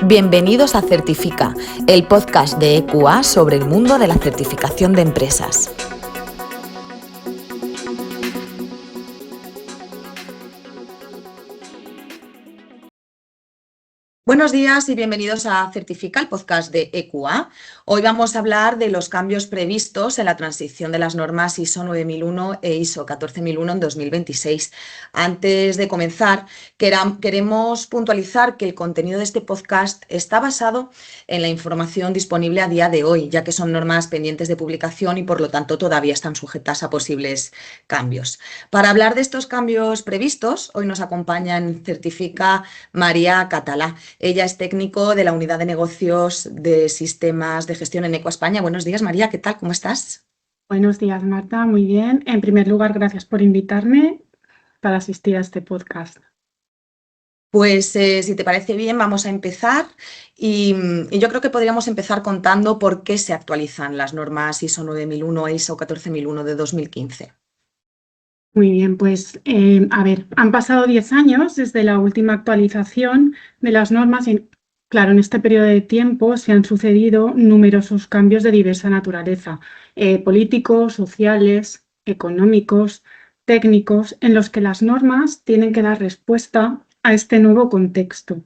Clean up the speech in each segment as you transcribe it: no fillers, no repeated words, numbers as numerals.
Bienvenidos a Certifica, el podcast de EQA sobre el mundo de la certificación de empresas. Buenos días y bienvenidos a Certifica, el podcast de EQA. Hoy vamos a hablar de los cambios previstos en la transición de las normas ISO 9001 e ISO 14001 en 2026. Antes de comenzar, queremos puntualizar que el contenido de este podcast está basado en la información disponible a día de hoy, ya que son normas pendientes de publicación y por lo tanto todavía están sujetas a posibles cambios. Para hablar de estos cambios previstos, hoy nos acompaña en Certifica María Catalá. Ella es técnico de la Unidad de Negocios de Sistemas de Gestión en EQA España. Buenos días, María, ¿qué tal? ¿Cómo estás? Buenos días, Marta. Muy bien. En primer lugar, gracias por invitarme para asistir a este podcast. Pues si te parece bien, vamos a empezar y yo creo que podríamos empezar contando por qué se actualizan las normas ISO 9001 e ISO 14001 de 2015. Muy bien, pues han pasado 10 años desde la última actualización de las normas y, claro, en este periodo de tiempo se han sucedido numerosos cambios de diversa naturaleza, políticos, sociales, económicos, técnicos, en los que las normas tienen que dar respuesta a este nuevo contexto.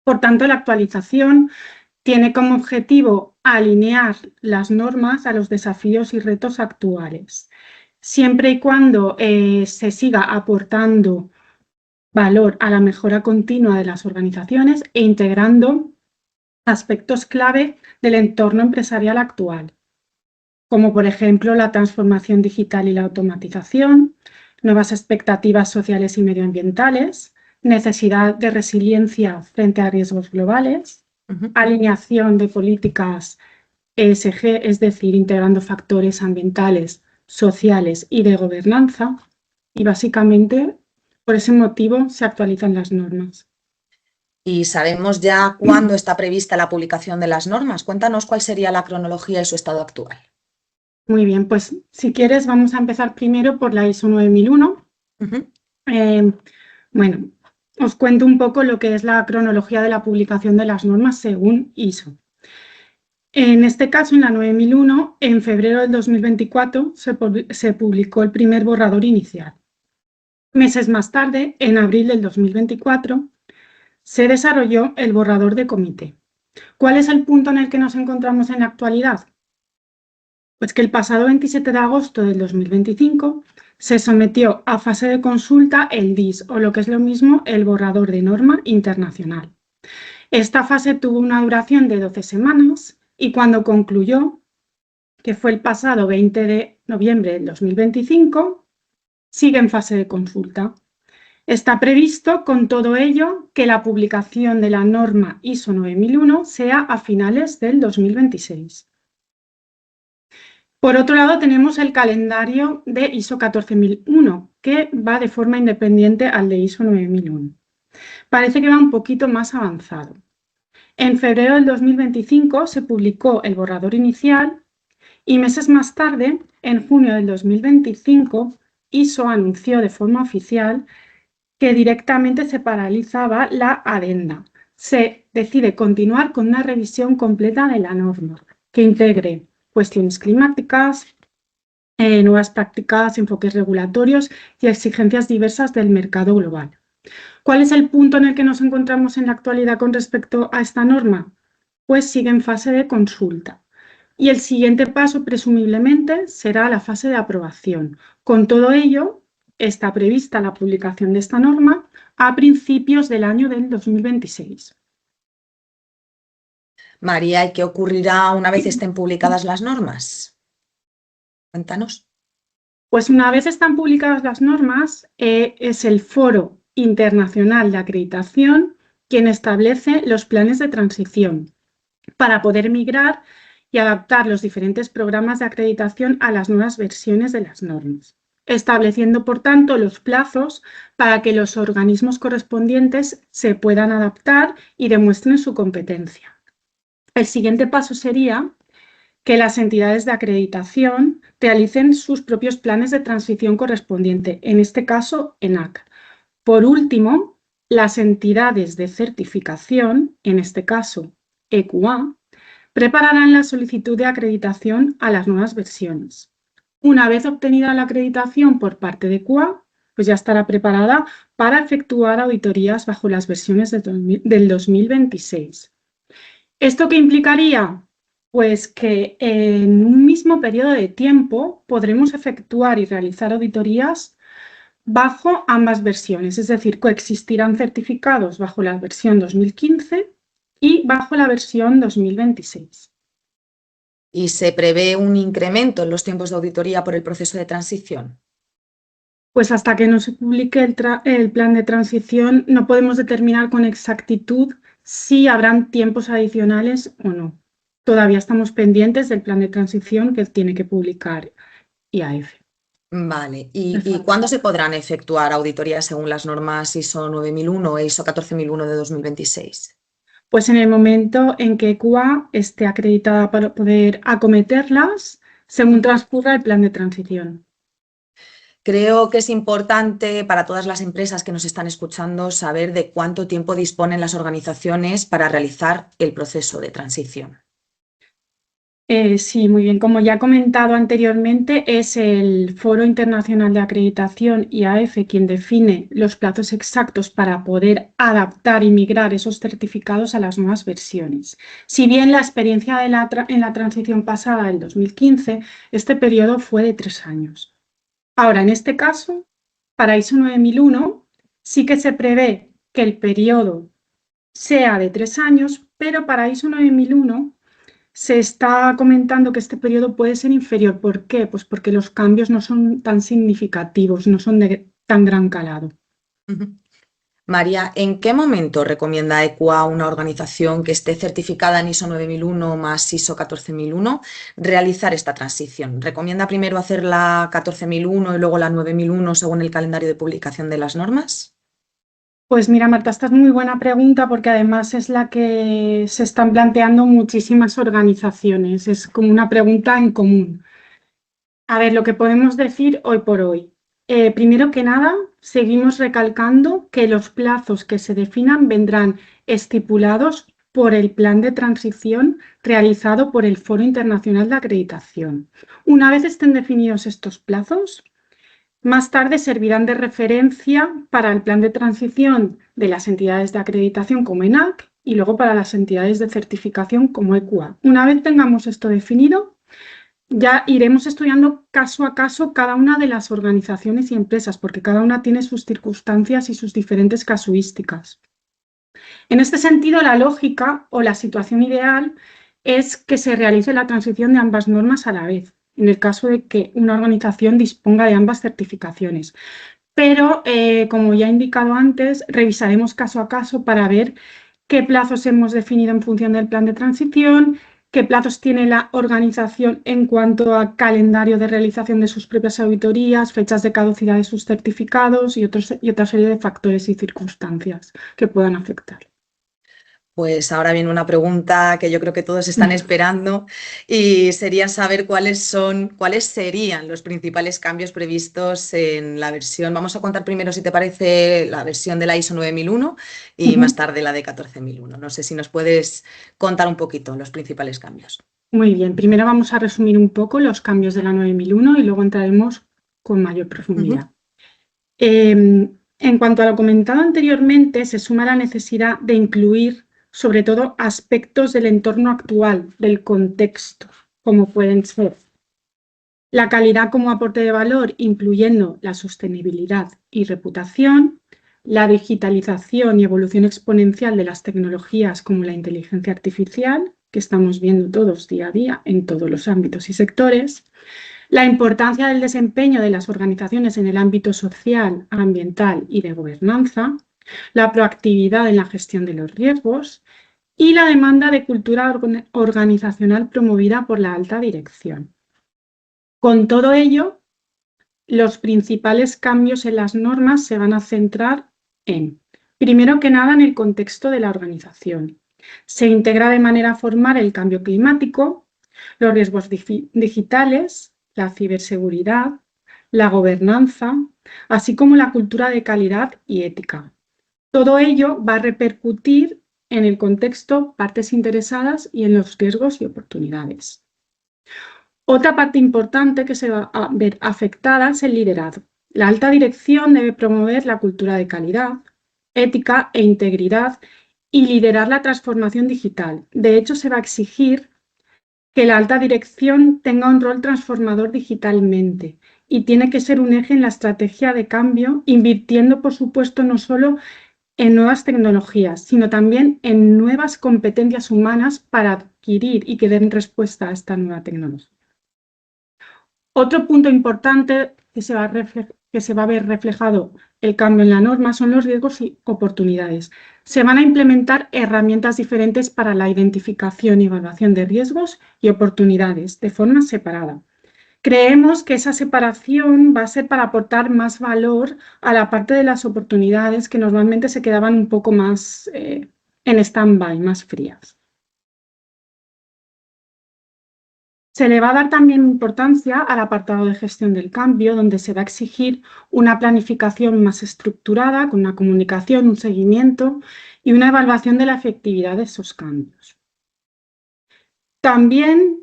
Por tanto, la actualización tiene como objetivo alinear las normas a los desafíos y retos actuales, siempre y cuando se siga aportando valor a la mejora continua de las organizaciones e integrando aspectos clave del entorno empresarial actual, como por ejemplo la transformación digital y la automatización, nuevas expectativas sociales y medioambientales, necesidad de resiliencia frente a riesgos globales, alineación de políticas ESG, es decir, integrando factores ambientales, sociales y de gobernanza, y básicamente por ese motivo se actualizan las normas. ¿Y sabemos ya cuándo está prevista la publicación de las normas? Cuéntanos cuál sería la cronología y su estado actual. Muy bien, pues si quieres vamos a empezar primero por la ISO 9001. Bueno, os cuento un poco lo que es la cronología de la publicación de las normas según ISO. En este caso, en la 9001, en febrero del 2024 se publicó el primer borrador inicial. Meses más tarde, en abril del 2024, se desarrolló el borrador de comité. ¿Cuál es el punto en el que nos encontramos en la actualidad? Pues que el pasado 27 de agosto del 2025 se sometió a fase de consulta el DIS, o lo que es lo mismo, el borrador de norma internacional. Esta fase tuvo una duración de 12 semanas y cuando concluyó, que fue el pasado 20 de noviembre del 2025, sigue en fase de consulta. Está previsto, con todo ello, que la publicación de la norma ISO 9001 sea a finales del 2026. Por otro lado, tenemos el calendario de ISO 14001, que va de forma independiente al de ISO 9001. Parece que va un poquito más avanzado. En febrero del 2025 se publicó el borrador inicial y meses más tarde, en junio del 2025, ISO anunció de forma oficial que directamente se paralizaba la adenda. Se decide continuar con una revisión completa de la norma, que integre cuestiones climáticas, nuevas prácticas, enfoques regulatorios y exigencias diversas del mercado global. ¿Cuál es el punto en el que nos encontramos en la actualidad con respecto a esta norma? Pues sigue en fase de consulta. Y el siguiente paso, presumiblemente, será la fase de aprobación. Con todo ello, está prevista la publicación de esta norma a principios del año del 2026. María, ¿y qué ocurrirá una vez estén publicadas las normas? Cuéntanos. Pues una vez están publicadas las normas, es el Foro Internacional de Acreditación quien establece los planes de transición para poder migrar y adaptar los diferentes programas de acreditación a las nuevas versiones de las normas, estableciendo, por tanto, los plazos para que los organismos correspondientes se puedan adaptar y demuestren su competencia. El siguiente paso sería que las entidades de acreditación realicen sus propios planes de transición correspondiente, en este caso, ENAC. Por último, las entidades de certificación, en este caso EQA, prepararán la solicitud de acreditación a las nuevas versiones. Una vez obtenida la acreditación por parte de EQA, pues ya estará preparada para efectuar auditorías bajo las versiones del 2026. ¿Esto qué implicaría? Pues que en un mismo periodo de tiempo podremos efectuar y realizar auditorías bajo ambas versiones, es decir, coexistirán certificados bajo la versión 2015 y bajo la versión 2026. ¿Y se prevé un incremento en los tiempos de auditoría por el proceso de transición? Pues hasta que no se publique el plan de transición no podemos determinar con exactitud si habrán tiempos adicionales o no. Todavía estamos pendientes del plan de transición que tiene que publicar IAF. Vale, ¿y cuándo se podrán efectuar auditorías según las normas ISO 9001 e ISO 14001 de 2026? Pues en el momento en que EQA esté acreditada para poder acometerlas según transcurra el plan de transición. Creo que es importante para todas las empresas que nos están escuchando saber de cuánto tiempo disponen las organizaciones para realizar el proceso de transición. Sí, muy bien. Como ya he comentado anteriormente, es el Foro Internacional de Acreditación, IAF, quien define los plazos exactos para poder adaptar y migrar esos certificados a las nuevas versiones. Si bien la experiencia en la transición pasada, del 2015, este periodo fue de 3 años. Ahora, en este caso, para ISO 9001, sí que se prevé que el periodo sea de 3 años, pero para ISO 9001 se está comentando que este periodo puede ser inferior. ¿Por qué? Pues porque los cambios no son tan significativos, no son de tan gran calado. María, ¿en qué momento recomienda EQA a una organización que esté certificada en ISO 9001 más ISO 14001 realizar esta transición? ¿Recomienda primero hacer la 14001 y luego la 9001 según el calendario de publicación de las normas? Pues mira, Marta, esta es muy buena pregunta porque además es la que se están planteando muchísimas organizaciones. Es como una pregunta en común. A ver, lo que podemos decir hoy por hoy. Primero que nada, seguimos recalcando que los plazos que se definan vendrán estipulados por el plan de transición realizado por el Foro Internacional de Acreditación. Una vez estén definidos estos plazos, más tarde servirán de referencia para el plan de transición de las entidades de acreditación como ENAC y luego para las entidades de certificación como EQA. Una vez tengamos esto definido, ya iremos estudiando caso a caso cada una de las organizaciones y empresas, porque cada una tiene sus circunstancias y sus diferentes casuísticas. En este sentido, la lógica o la situación ideal es que se realice la transición de ambas normas a la vez, en el caso de que una organización disponga de ambas certificaciones. Pero, como ya he indicado antes, revisaremos caso a caso para ver qué plazos hemos definido en función del plan de transición, qué plazos tiene la organización en cuanto a calendario de realización de sus propias auditorías, fechas de caducidad de sus certificados y otra serie de factores y circunstancias que puedan afectar. Pues ahora viene una pregunta que yo creo que todos están esperando y sería saber cuáles serían los principales cambios previstos en la versión. Vamos a contar primero, si te parece, la versión de la ISO 9001 y más tarde la de 14001. No sé si nos puedes contar un poquito los principales cambios. Muy bien, primero vamos a resumir un poco los cambios de la 9001 y luego entraremos con mayor profundidad. En cuanto a lo comentado anteriormente, se suma la necesidad de incluir sobre todo aspectos del entorno actual, del contexto, como pueden ser la calidad como aporte de valor, incluyendo la sostenibilidad y reputación, la digitalización y evolución exponencial de las tecnologías como la inteligencia artificial, que estamos viendo todos día a día en todos los ámbitos y sectores, la importancia del desempeño de las organizaciones en el ámbito social, ambiental y de gobernanza, la proactividad en la gestión de los riesgos y la demanda de cultura organizacional promovida por la alta dirección. Con todo ello, los principales cambios en las normas se van a centrar en, primero que nada, en el contexto de la organización. Se integra de manera formal el cambio climático, los riesgos digitales, la ciberseguridad, la gobernanza, así como la cultura de calidad y ética. Todo ello va a repercutir en el contexto, partes interesadas y en los riesgos y oportunidades. Otra parte importante que se va a ver afectada es el liderazgo. La alta dirección debe promover la cultura de calidad, ética e integridad y liderar la transformación digital. De hecho, se va a exigir que la alta dirección tenga un rol transformador digitalmente y tiene que ser un eje en la estrategia de cambio, invirtiendo, por supuesto, no solo en nuevas tecnologías, sino también en nuevas competencias humanas para adquirir y que den respuesta a esta nueva tecnología. Otro punto importante que se va a ver reflejado el cambio en la norma son los riesgos y oportunidades. Se van a implementar herramientas diferentes para la identificación y evaluación de riesgos y oportunidades de forma separada. Creemos que esa separación va a ser para aportar más valor a la parte de las oportunidades que normalmente se quedaban un poco más en stand-by, más frías. Se le va a dar también importancia al apartado de gestión del cambio, donde se va a exigir una planificación más estructurada, con una comunicación, un seguimiento y una evaluación de la efectividad de esos cambios. También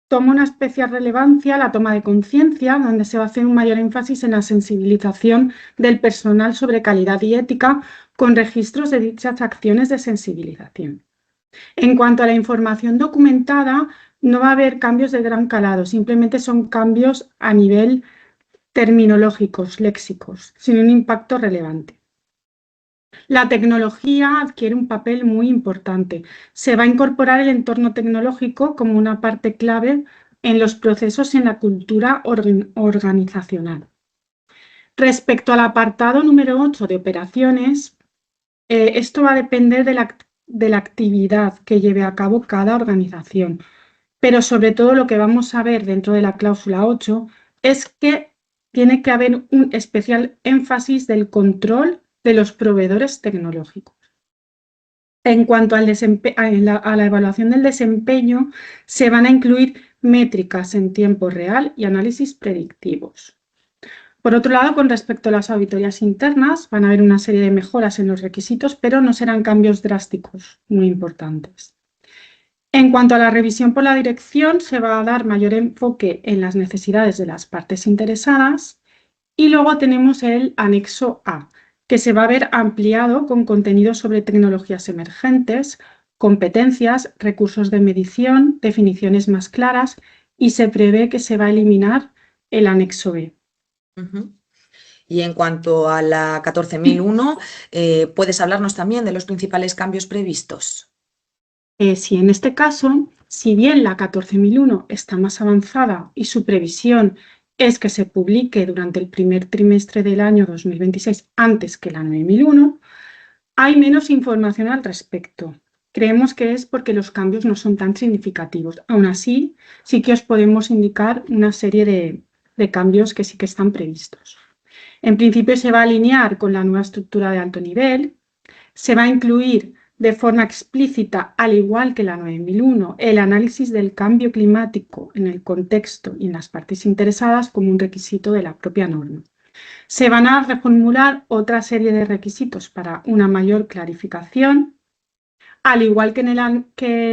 toma una especial relevancia la toma de conciencia, donde se va a hacer un mayor énfasis en la sensibilización del personal sobre calidad y ética, con registros de dichas acciones de sensibilización. En cuanto a la información documentada, no va a haber cambios de gran calado, simplemente son cambios a nivel terminológicos, léxicos, sin un impacto relevante. La tecnología adquiere un papel muy importante. Se va a incorporar el entorno tecnológico como una parte clave en los procesos y en la cultura organizacional. Respecto al apartado número 8 de operaciones, esto va a depender de la actividad que lleve a cabo cada organización. Pero sobre todo lo que vamos a ver dentro de la cláusula 8 es que tiene que haber un especial énfasis del control de los proveedores tecnológicos. En cuanto a la evaluación del desempeño, se van a incluir métricas en tiempo real y análisis predictivos. Por otro lado, con respecto a las auditorías internas, van a haber una serie de mejoras en los requisitos, pero no serán cambios drásticos muy importantes. En cuanto a la revisión por la dirección, se va a dar mayor enfoque en las necesidades de las partes interesadas y luego tenemos el anexo A, que se va a ver ampliado con contenido sobre tecnologías emergentes, competencias, recursos de medición, definiciones más claras y se prevé que se va a eliminar el anexo B. Y en cuanto a la 14.001, ¿puedes hablarnos también de los principales cambios previstos? Sí, en este caso, si bien la 14.001 está más avanzada y su previsión es que se publique durante el primer trimestre del año 2026 antes que la 9.001, hay menos información al respecto. Creemos que es porque los cambios no son tan significativos. Aún así, sí que os podemos indicar una serie de cambios que sí que están previstos. En principio se va a alinear con la nueva estructura de alto nivel, se va a incluir de forma explícita, al igual que la 9001, el análisis del cambio climático en el contexto y en las partes interesadas como un requisito de la propia norma. Se van a reformular otra serie de requisitos para una mayor clarificación. Al igual que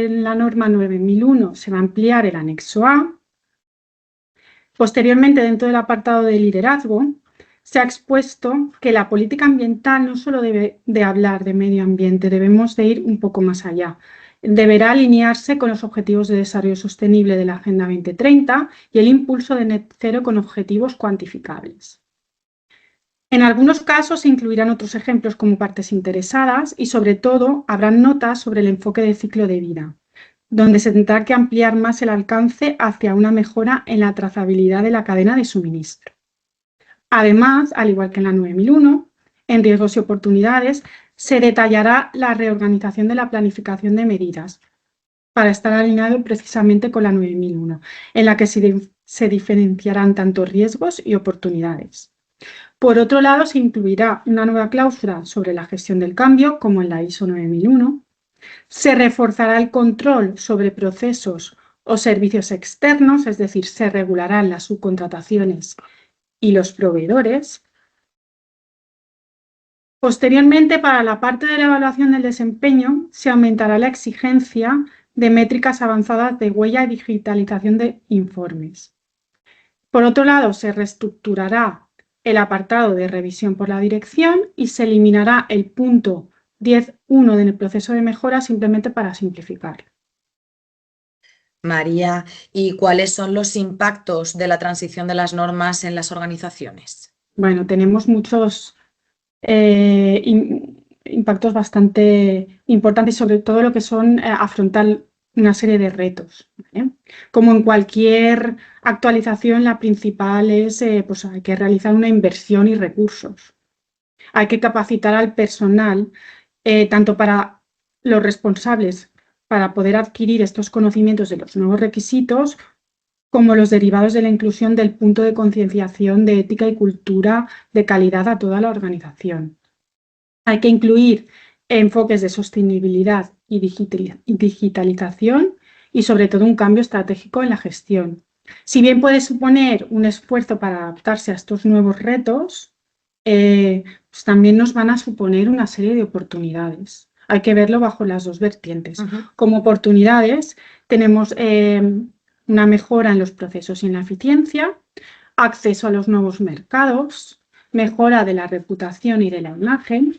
en la norma 9001 se va a ampliar el anexo A. Posteriormente, dentro del apartado de liderazgo, se ha expuesto que la política ambiental no solo debe de hablar de medio ambiente, debemos de ir un poco más allá. Deberá alinearse con los objetivos de desarrollo sostenible de la Agenda 2030 y el impulso de net cero con objetivos cuantificables. En algunos casos se incluirán otros ejemplos como partes interesadas y, sobre todo, habrán notas sobre el enfoque de ciclo de vida, donde se tendrá que ampliar más el alcance hacia una mejora en la trazabilidad de la cadena de suministro. Además, al igual que en la 9001, en riesgos y oportunidades, se detallará la reorganización de la planificación de medidas para estar alineado precisamente con la 9001, en la que se diferenciarán tanto riesgos y oportunidades. Por otro lado, se incluirá una nueva cláusula sobre la gestión del cambio, como en la ISO 9001. Se reforzará el control sobre procesos o servicios externos, es decir, se regularán las subcontrataciones y los proveedores. Posteriormente, para la parte de la evaluación del desempeño, se aumentará la exigencia de métricas avanzadas de huella y digitalización de informes. Por otro lado, se reestructurará el apartado de revisión por la dirección y se eliminará el punto 10.1 del proceso de mejora simplemente para simplificarlo. María, ¿y cuáles son los impactos de la transición de las normas en las organizaciones? Bueno, tenemos muchos impactos bastante importantes, sobre todo lo que son afrontar una serie de retos, ¿vale? Como en cualquier actualización, la principal es pues hay que realizar una inversión y recursos. Hay que capacitar al personal, tanto para los responsables para poder adquirir estos conocimientos de los nuevos requisitos, como los derivados de la inclusión del punto de concienciación de ética y cultura de calidad a toda la organización. Hay que incluir enfoques de sostenibilidad y digitalización y sobre todo un cambio estratégico en la gestión. Si bien puede suponer un esfuerzo para adaptarse a estos nuevos retos, pues también nos van a suponer una serie de oportunidades. Hay que verlo bajo las dos vertientes. Como oportunidades tenemos una mejora en los procesos y en la eficiencia, acceso a los nuevos mercados, mejora de la reputación y de la imagen,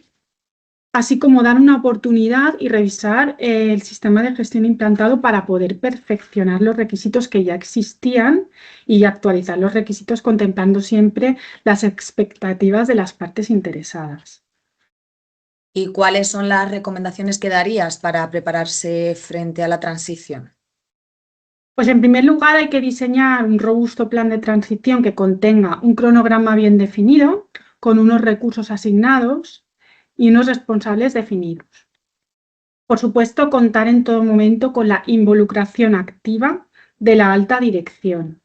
así como dar una oportunidad y revisar el sistema de gestión implantado para poder perfeccionar los requisitos que ya existían y actualizar los requisitos contemplando siempre las expectativas de las partes interesadas. ¿Y cuáles son las recomendaciones que darías para prepararse frente a la transición? Pues en primer lugar hay que diseñar un robusto plan de transición que contenga un cronograma bien definido, con unos recursos asignados y unos responsables definidos. Por supuesto, contar en todo momento con la involucración activa de la alta dirección.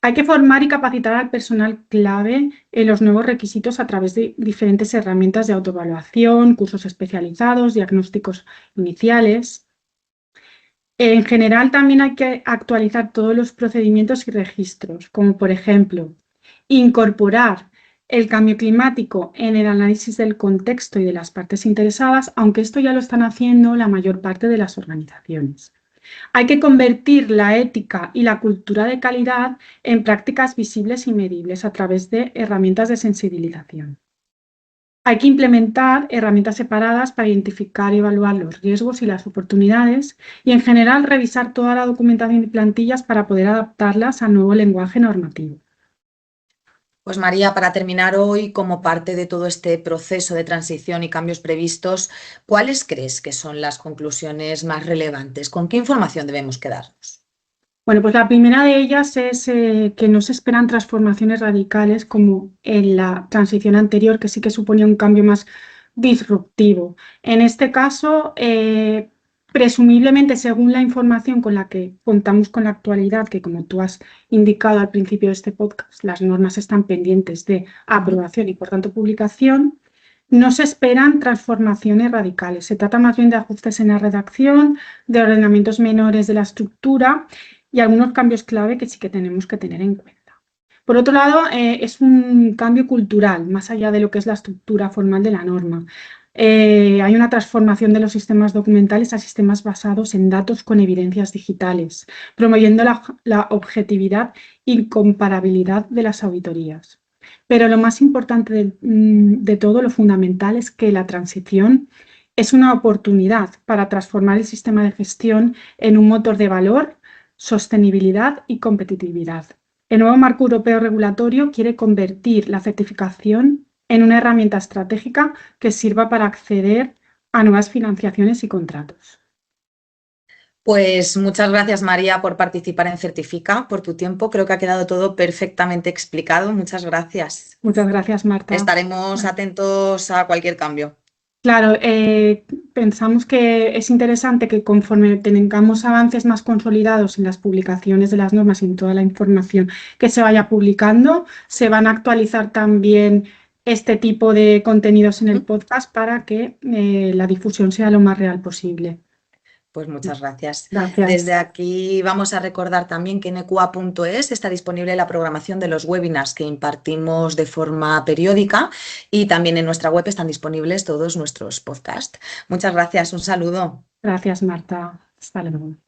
Hay que formar y capacitar al personal clave en los nuevos requisitos a través de diferentes herramientas de autoevaluación, cursos especializados, diagnósticos iniciales. En general, también hay que actualizar todos los procedimientos y registros, como por ejemplo, incorporar el cambio climático en el análisis del contexto y de las partes interesadas, aunque esto ya lo están haciendo la mayor parte de las organizaciones. Hay que convertir la ética y la cultura de calidad en prácticas visibles y medibles a través de herramientas de sensibilización. Hay que implementar herramientas separadas para identificar y evaluar los riesgos y las oportunidades y, en general, revisar toda la documentación y plantillas para poder adaptarlas al nuevo lenguaje normativo. Pues María, para terminar hoy, como parte de todo este proceso de transición y cambios previstos, ¿cuáles crees que son las conclusiones más relevantes? ¿Con qué información debemos quedarnos? Bueno, pues la primera de ellas es que no se esperan transformaciones radicales como en la transición anterior, que sí que suponía un cambio más disruptivo. En este caso, presumiblemente, según la información con la que contamos con la actualidad, que como tú has indicado al principio de este podcast, las normas están pendientes de aprobación y por tanto publicación, no se esperan transformaciones radicales. Se trata más bien de ajustes en la redacción, de ordenamientos menores de la estructura y algunos cambios clave que sí que tenemos que tener en cuenta. Por otro lado, es un cambio cultural, más allá de lo que es la estructura formal de la norma. Hay una transformación de los sistemas documentales a sistemas basados en datos con evidencias digitales, promoviendo la objetividad y comparabilidad de las auditorías. Pero lo más importante de todo, lo fundamental, es que la transición es una oportunidad para transformar el sistema de gestión en un motor de valor, sostenibilidad y competitividad. El nuevo marco europeo regulatorio quiere convertir la certificación en una herramienta estratégica que sirva para acceder a nuevas financiaciones y contratos. Pues muchas gracias, María, por participar en Certifica, por tu tiempo. Creo que ha quedado todo perfectamente explicado. Muchas gracias. Muchas gracias, Marta. Estaremos atentos a cualquier cambio. Claro, pensamos que es interesante que conforme tengamos avances más consolidados en las publicaciones de las normas y en toda la información que se vaya publicando, se van a actualizar también este tipo de contenidos en el podcast para que la difusión sea lo más real posible. Pues muchas gracias. Gracias. Desde aquí vamos a recordar también que en equa.es está disponible la programación de los webinars que impartimos de forma periódica y también en nuestra web están disponibles todos nuestros podcasts. Muchas gracias, un saludo. Gracias, Marta. Hasta luego.